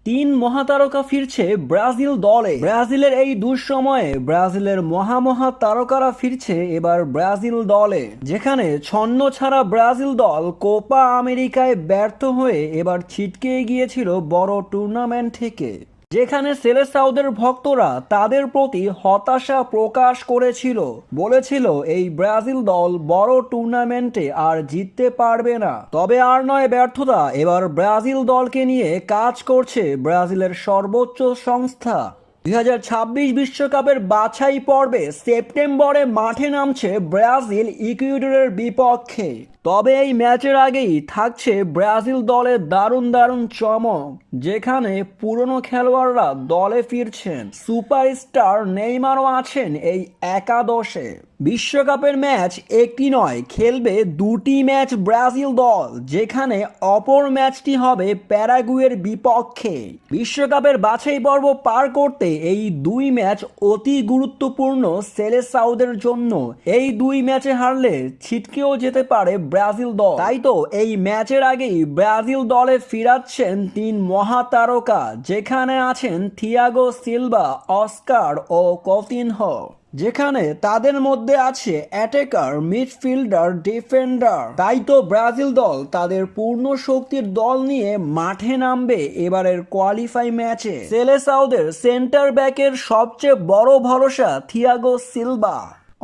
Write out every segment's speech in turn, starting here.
তিন মহাতারকা ফিরছে ব্রাজিল দলে। ব্রাজিলের এই দুঃসময়ে ব্রাজিলের মহা তারকারা ফিরছে এবার ব্রাজিল দলে, যেখানে ছন্ন ছাড়া ব্রাজিল দল কোপা আমেরিকায় ব্যর্থ হয়ে এবার ছিটকে গিয়েছিল বড় টুর্নামেন্ট থেকে, যেখানে সেলেসাওদের ভক্তরা তাদের প্রতি হতাশা প্রকাশ করেছিল, বলেছিল এই ব্রাজিল দল বড় টুর্নামেন্টে আর জিততে পারবে না। তবে আর নয় ব্যর্থতা, এবার ব্রাজিল দলকে নিয়ে কাজ করছে ব্রাজিলের সর্বোচ্চ সংস্থা। 2026 বিশ্বকাপের বাছাই পর্বে সেপ্টেম্বরে মাঠে নামছে ব্রাজিল ইকুয়েডরের বিপক্ষে। তবে এই ম্যাচের আগেই থাকছে ব্রাজিল দলের দারুণ দারুণ চমক, যেখানে পুরনো খেলোয়াড়রা দলে ফিরছেন, সুপারস্টার নেইমারও আছেন এই একাদশে। বিশ্বকাপের ম্যাচ একটি নয়, খেলবে দুটি ম্যাচ ব্রাজিল দল, যেখানে অপর ম্যাচটি হবে প্যারাগুয়ের বিপক্ষে। বিশ্বকাপের বাছাই পর্ব পার করতে এই দুই ম্যাচ অতি গুরুত্বপূর্ণ সেলেসাওদের জন্য। এই দুই ম্যাচে হারলে ছিটকেও যেতে পারে ব্রাজিল দল। তাই তো এই ম্যাচের আগেই ব্রাজিল দলে ফিরাচ্ছেন তিন মহাতারকা, যেখানে আছেন থিয়াগো সিলভা, অস্কার ও কৌতিনহো, যেখানে তাদের মধ্যে আছে অ্যাটাকার, মিডফিল্ডার, ডিফেন্ডার। তাই তো ব্রাজিল দল তাদের পূর্ণ শক্তির দল নিয়ে মাঠে নামবে এবারের কোয়ালিফাই ম্যাচে। সেলেসাওদের সেন্টার ব্যাকের সবচেয়ে বড় ভরসা থিয়াগো সিলভা।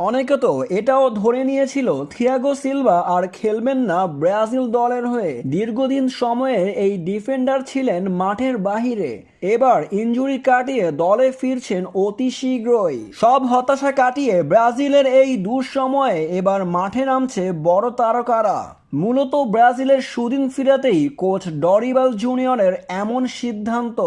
অনেকে তো এটাও ধরে নিয়েছিল থিয়াগো সিলভা আর খেলবেন না ব্রাজিল দলের হয়ে। দীর্ঘদিন সময়ে এই ডিফেন্ডার ছিলেন মাঠের বাহিরে, এবার ইনজুরি কাটিয়ে দলে ফিরছেন অতি শীঘ্রই। সব হতাশা কাটিয়ে ব্রাজিলের এই দুঃসময়ে এবার মাঠে নামছে বড় তারকারা। মূলত ব্রাজিলের সুদিন ফিরাতেই কোচ ডরিবাল জুনিয়রের এমন সিদ্ধান্ত।